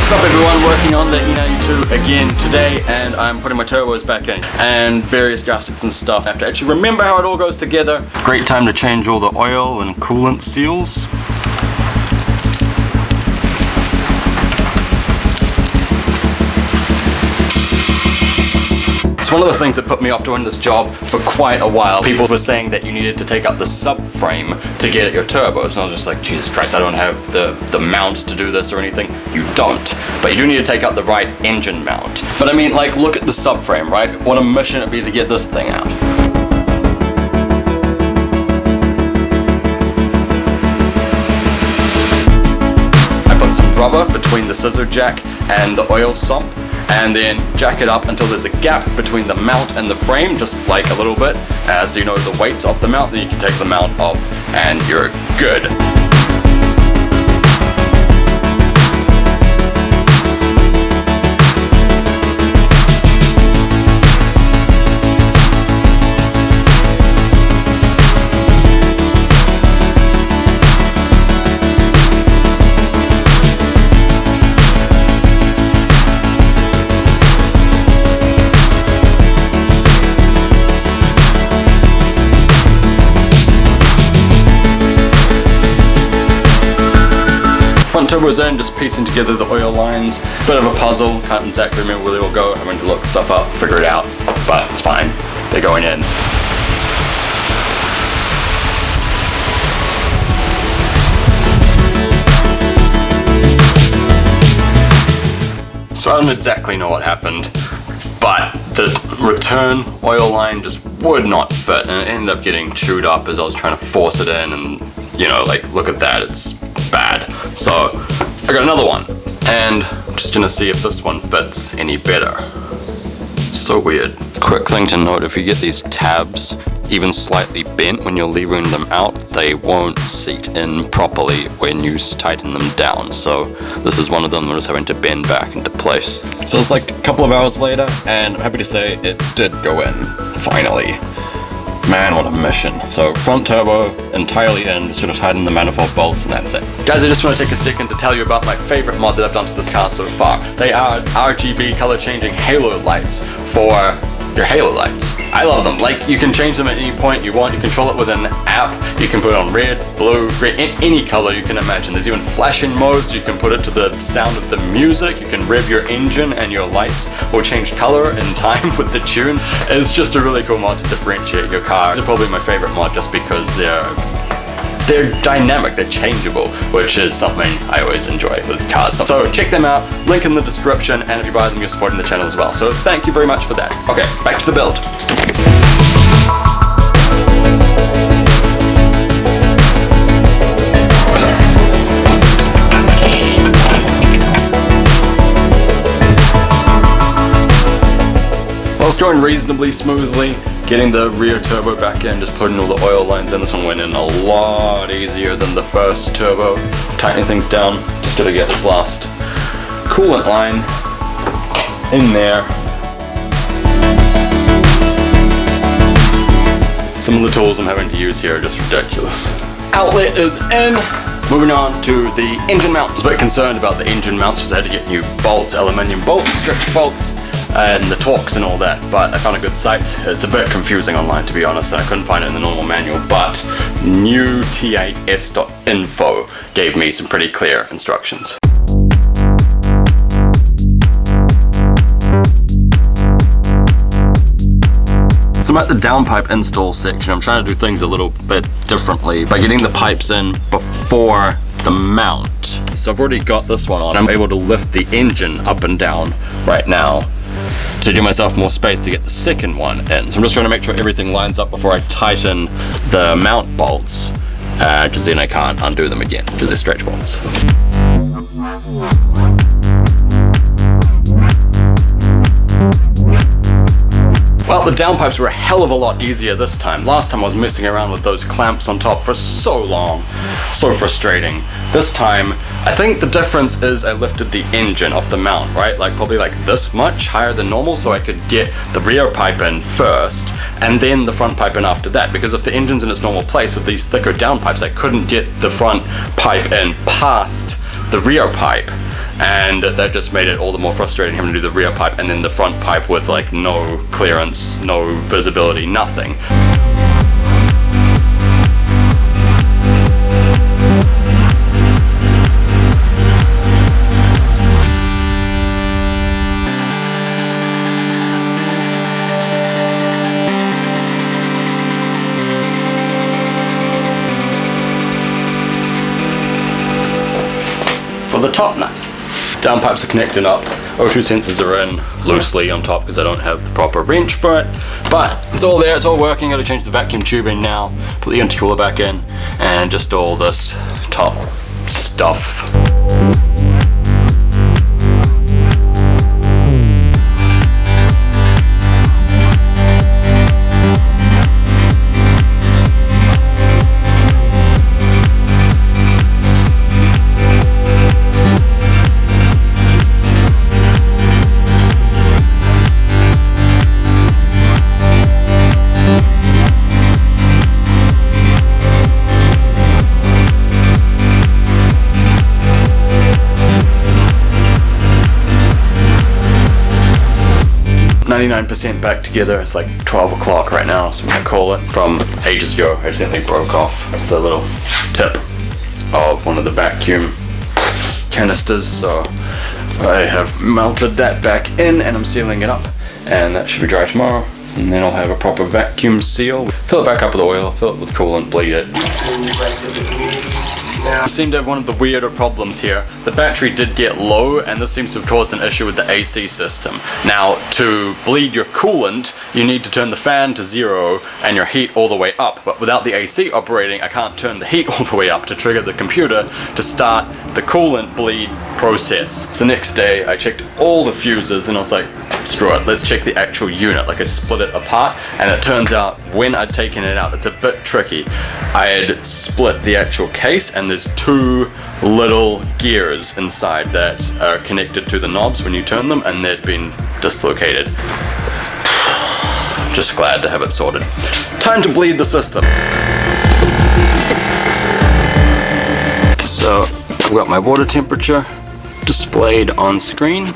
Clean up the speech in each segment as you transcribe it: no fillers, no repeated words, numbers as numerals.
What's up everyone, working on the E92 again today, and I'm putting my turbos back in and various gaskets and stuff. I have to actually remember how it all goes together. Great time to change all the oil and coolant seals. It's one of the things that put me off doing this job for quite a while. People were saying that you needed to take out the subframe to get at your turbos, and I was just like, Jesus Christ, I don't have the mount to do this or anything. You don't, but you do need to take out the right engine mount. But I mean, like, look at the subframe, right? What a mission it'd be to get this thing out. I put some rubber between the scissor jack and the oil sump, and then jack it up until there's a gap between the mount and the frame, just like a little bit, so you know the weight's off the mount. Then you can take the mount off and you're good. Front turbo's in, just piecing together the oil lines. Bit of a puzzle, can't exactly remember where they all go. I'm going to look stuff up, figure it out, but it's fine. They're going in. So I don't exactly know what happened, but the return oil line just would not fit, and it ended up getting chewed up as I was trying to force it in, and you know, like, look at that, it's bad. So I got another one, and I'm just gonna see if this one fits any better. So weird. Quick thing to note, if you get these tabs even slightly bent when you're levering them out, they won't seat in properly when you tighten them down. So this is one of them that is having to bend back into place. So it's like a couple of hours later, and I'm happy to say it did go in, finally. Man, what a mission. So front turbo entirely in, just gonna tighten the manifold bolts and that's it. Guys, I just want to take a second to tell you about my favorite mod that I've done to this car so far. They are RGB color changing halo lights for your halo lights. I love them. Like, you can change them at any point you want. You control it with an app. You can put it on red, blue, green, any color you can imagine. There's even flashing modes. You can put it to the sound of the music. You can rev your engine and your lights will change color in time with the tune. It's just a really cool mod to differentiate your car. It's probably my favorite mod just because they're dynamic, they're changeable, which is something I always enjoy with cars. So check them out, link in the description, and if you buy them, you're supporting the channel as well. So thank you very much for that. Okay, back to the build. Well, it's going reasonably smoothly. Getting the rear turbo back in, just putting all the oil lines in. This one went in a lot easier than the first turbo. Tightening things down, just gotta get this last coolant line in there. Some of the tools I'm having to use here are just ridiculous. Outlet is in. Moving on to the engine mount. I was a bit concerned about the engine mounts because I had to get new bolts, aluminium bolts, stretch bolts, and the Torx and all that, but I found a good site. It's a bit confusing online, to be honest, and I couldn't find it in the normal manual, but new T8s.info gave me some pretty clear instructions. So I'm at the downpipe install section. I'm trying to do things a little bit differently by getting the pipes in before the mount. So I've already got this one on. I'm able to lift the engine up and down right now to give myself more space to get the second one in. So I'm just trying to make sure everything lines up before I tighten the mount bolts, because then I can't undo them again because they're stretch bolts. Well, the downpipes were a hell of a lot easier this time. Last time I was messing around with those clamps on top for so long. So frustrating. This time, I think the difference is I lifted the engine off the mount, right? Like probably like this much higher than normal, so I could get the rear pipe in first and then the front pipe in after that. Because if the engine's in its normal place with these thicker downpipes, I couldn't get the front pipe in past the rear pipe. and that just made it all the more frustrating having to do the rear pipe and then the front pipe with like no clearance, no visibility, nothing. For the top nut, downpipes are connected up, O2 sensors are in loosely on top because I don't have the proper wrench for it, but it's all there, it's all working. Gotta change the vacuum tubing now, put the intercooler back in, and just all this top stuff. 99% back together. It's like 12 o'clock right now, so I'm gonna call it. From ages ago, I accidentally broke off the little tip of one of the vacuum canisters, so I have melted that back in and I'm sealing it up, and that should be dry tomorrow, and then I'll have a proper vacuum seal. Fill it back up with oil, fill it with coolant, bleed it. I seem to have one of the weirder problems here. The battery did get low, and this seems to have caused an issue with the AC system. Now, to bleed your coolant, you need to turn the fan to 0 and your heat all the way up. But without the AC operating, I can't turn the heat all the way up to trigger the computer to start the coolant bleed process. So the next day, I checked all the fuses, and I was like, screw it, let's check the actual unit. Like, I split it apart, and it turns out when I'd taken it out, it's a bit tricky. I had split the actual case, and there's 2 little gears inside that are connected to the knobs when you turn them, and they'd been dislocated. Just glad to have it sorted. Time to bleed the system. So I've got my water temperature displayed on screen,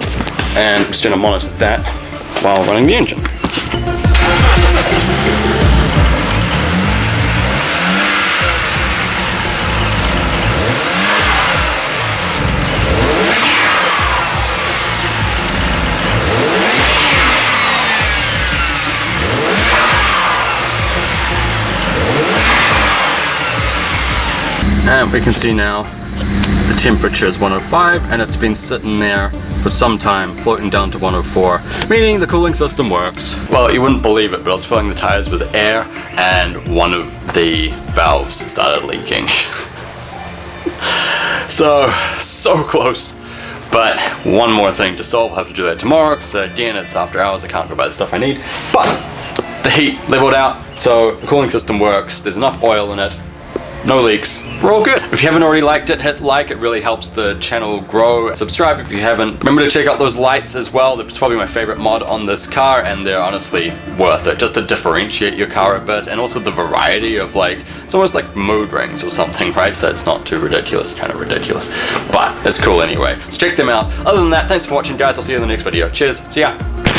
and I'm just going to monitor that while running the engine. And we can see now the temperature is 105, and it's been sitting there for some time, floating down to 104, meaning the cooling system works. Well, you wouldn't believe it, but I was filling the tires with air, and one of the valves started leaking. So close. But one more thing to solve. I'll have to do that tomorrow, because again, it's after hours, I can't go buy the stuff I need. But the heat leveled out, so the cooling system works, there's enough oil in it, no leaks, we're all good. If you haven't already liked it, hit like, it really helps the channel grow. Subscribe if you haven't. Remember to check out those lights as well. That's probably my favorite mod on this car, and they're honestly worth it, just to differentiate your car a bit, and also the variety of, like, it's almost like mood rings or something, right? That's not too ridiculous, kind of ridiculous, but it's cool anyway. So check them out. Other than that, thanks for watching, guys. I'll see you in the next video. Cheers, see ya.